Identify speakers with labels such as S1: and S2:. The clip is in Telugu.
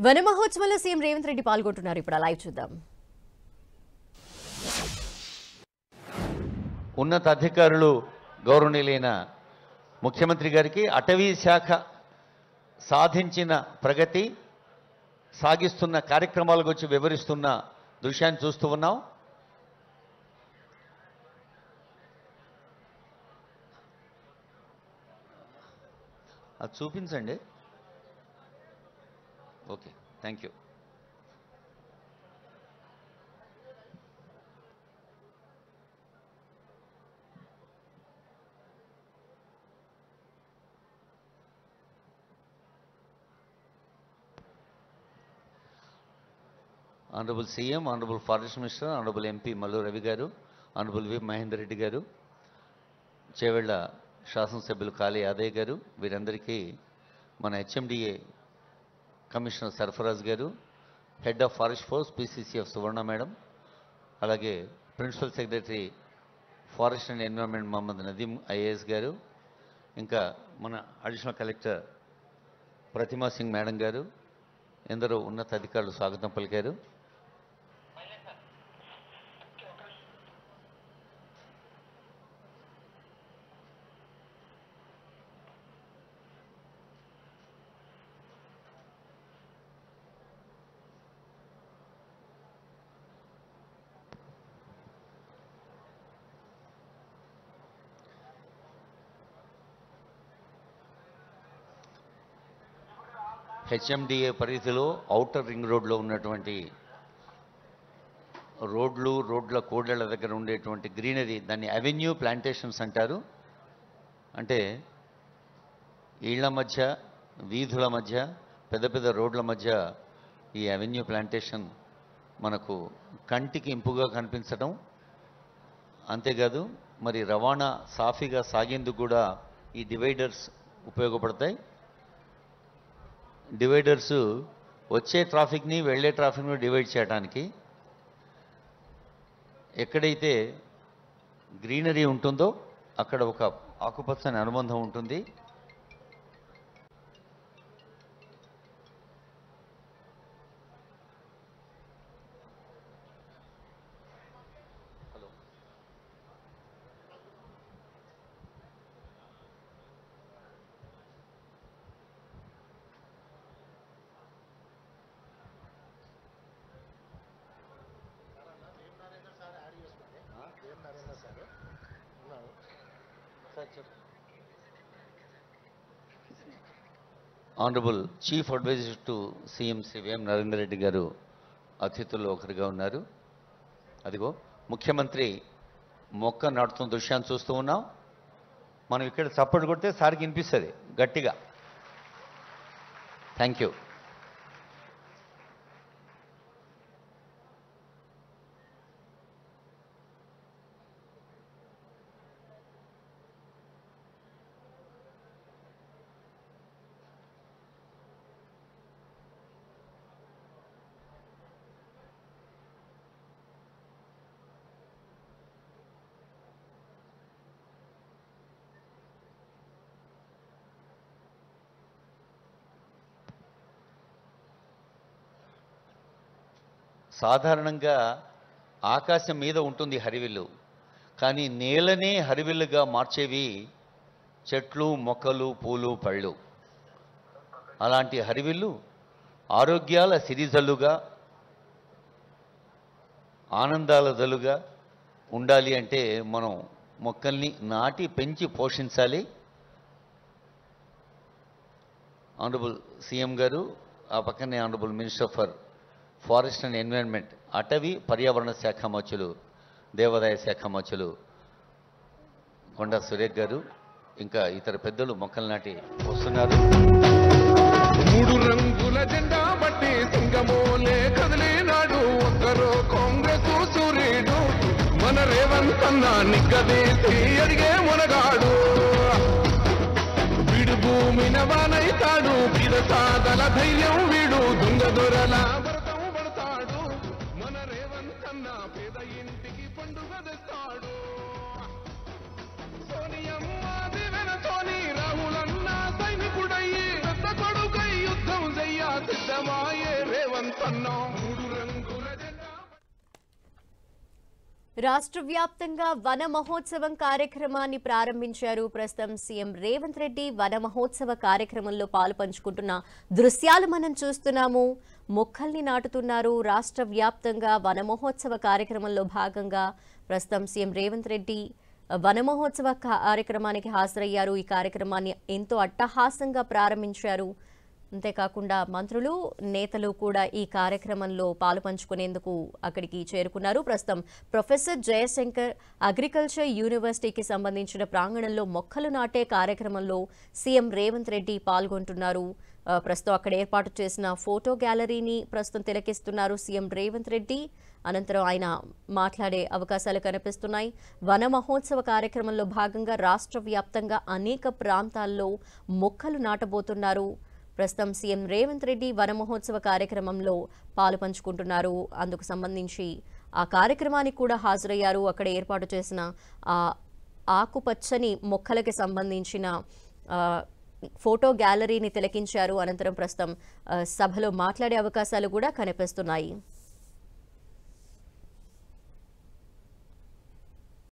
S1: వన మహోత్సవంలో సీఎం రేవంత్ రెడ్డి పాల్గొంటున్నారు. ఇప్పుడు లైవ్ చూద్దాం.
S2: ఉన్నతాధికారులు గౌరవనీయులైన ముఖ్యమంత్రి గారికి అటవీ శాఖ సాధించిన ప్రగతి సాగిస్తున్న కార్యక్రమాల గురించి వివరిస్తున్న దృశ్యాన్ని చూస్తూ ఉన్నాం. అది చూపించండి. Okay, thank you. Honourable CM, honourable forest minister, honourable MP Mallu Ravi గారు, ఆనరబుల్ వి మహేందర్ రెడ్డి గారు, చేవెళ్ల శాసనసభ్యులు కాళీ యాదయ్య గారు, వీరందరికీ మన HMDA commissioner Sarfaraz garu, head of forest force PCCF Suvarna madam, అలాగే principal secretary forest and environment Mohammed Nadeem IAS garu, ఇంకా మన additional collector Pratima Singh madam garu, ఎందరో ఉన్నతాధికారులు స్వాగతం పలికారు. హెచ్ఎండిఏ పరిధిలో ఔటర్ రింగ్ రోడ్లో ఉన్నటువంటి రోడ్ల కోడళ్ల దగ్గర ఉండేటువంటి గ్రీనరీ, దాన్ని అవెన్యూ ప్లాంటేషన్స్ అంటారు. అంటే ఇళ్ల మధ్య, వీధుల మధ్య, పెద్ద పెద్ద రోడ్ల మధ్య ఈ అవెన్యూ ప్లాంటేషన్ మనకు కంటికి ఇంపుగా కనిపించడం, అంతేకాదు మరి రవాణా సాఫీగా సాగేందుకు కూడా ఈ డివైడర్స్ ఉపయోగపడతాయి. డివైడర్స్ వచ్చే ట్రాఫిక్ని వెళ్ళే ట్రాఫిక్ని డివైడ్ చేయడానికి, ఎక్కడైతే గ్రీనరీ ఉంటుందో అక్కడ ఒక ఆకుపచ్చని అనుబంధం ఉంటుంది. Honourable chief adviser to CM Shri Vem Narender Reddy గారు అతిథుల్లో ఒకరిగా ఉన్నారు. అదిగో ముఖ్యమంత్రి మొక్క నాటుతున్న దృశ్యాన్ని చూస్తూ ఉన్నాం. మనం ఇక్కడ చప్పట్లు కొడితే సార్కి వినిపిస్తుంది గట్టిగా. Thank you. సాధారణంగా ఆకాశం మీద ఉంటుంది హరివిల్లు, కానీ నేలనే హరివిల్లుగా మార్చేవి చెట్లు, మొక్కలు, పూలు, పళ్ళు. అలాంటి హరివిల్లు ఆరోగ్యాల సిరిజల్లుగా, ఆనందాల జల్లుగా ఉండాలి అంటే మనం మొక్కల్ని నాటి పెంచి పోషించాలి. ఆనరబుల్ సీఎం గారు, ఆ పక్కనే honourable minister for forest and environment, అటవీ పర్యావరణ శాఖ మంత్రులు, దేవాదాయ శాఖ మంత్రులు కొండా సురేఖ్ గారు, ఇంకా ఇతర పెద్దలు మొక్కలు నాటి వస్తున్నారు.
S3: మూడు రంగుల జెండా బట్టి సింగమోలే కదిలినాడు ఒక్కరో కాంగ్రెస్ సూర్యుడు, మన రేవంత్ అన్న నిగ్గదీసి అడిగే మునగాడు. వీడు భూమిన వానైతాడు, బీద సాదల ధైర్యం వీడు, దొంగ దొరల పేద ఇంటికి పండుగ తెస్తాడు. సోనియమ్మ దివెనతోని రాహులన్న సైనికుడయ్యి పెద్ద కొడుకై యుద్ధం చెయ్య సిద్ధమాయే. రేవంత్ అన్న మూడు రంగుల జెండా.
S1: రాష్ట్ర వ్యాప్తంగా వన మహోత్సవం కార్యక్రమాన్ని ప్రారంభించారు. ప్రస్తుతం సీఎం రేవంత్ రెడ్డి వన మహోత్సవ కార్యక్రమంలో పాలుపంచుకుంటున్న దృశ్యాలు మనం చూస్తున్నాము. మొక్కల్ని నాటుతున్నారు. రాష్ట్ర వ్యాప్తంగా వన మహోత్సవ కార్యక్రమంలో భాగంగా ప్రస్తుతం సీఎం రేవంత్ రెడ్డి వన మహోత్సవ కార్యక్రమానికి హాజరయ్యారు. ఈ కార్యక్రమాన్ని ఎంతో అట్టహాసంగా ప్రారంభించారు. అంతేకాకుండా మంత్రులు, నేతలు కూడా ఈ కార్యక్రమంలో పాలుపంచుకునేందుకు అక్కడికి చేరుకున్నారు. ప్రస్తుతం ప్రొఫెసర్ జయశంకర్ అగ్రికల్చర్ యూనివర్సిటీకి సంబంధించిన ప్రాంగణంలో మొక్కలు నాటే కార్యక్రమంలో సీఎం రేవంత్ రెడ్డి పాల్గొంటున్నారు. ప్రస్తుతం అక్కడ ఏర్పాటు చేసిన ఫోటో గ్యాలరీని ప్రస్తుతం తిలకిస్తున్నారు సీఎం రేవంత్ రెడ్డి. అనంతరం ఆయన మాట్లాడే అవకాశాలు కనిపిస్తున్నాయి. వన మహోత్సవ కార్యక్రమంలో భాగంగా రాష్ట్ర వ్యాప్తంగా అనేక ప్రాంతాల్లో మొక్కలు నాటబోతున్నారు. ప్రస్తుతం సీఎం రేవంత్ రెడ్డి వన మహోత్సవ కార్యక్రమంలో పాలుపంచుకుంటున్నారు. అందుకు సంబంధించి ఆ కార్యక్రమానికి కూడా హాజరయ్యారు. అక్కడ ఏర్పాటు చేసిన ఆకుపచ్చని మొక్కలకి సంబంధించిన ఫోటో గ్యాలరీని తిలకించారు. అనంతరం ప్రస్తుతం సభలో మాట్లాడే అవకాశాలు కూడా కనిపిస్తున్నాయి.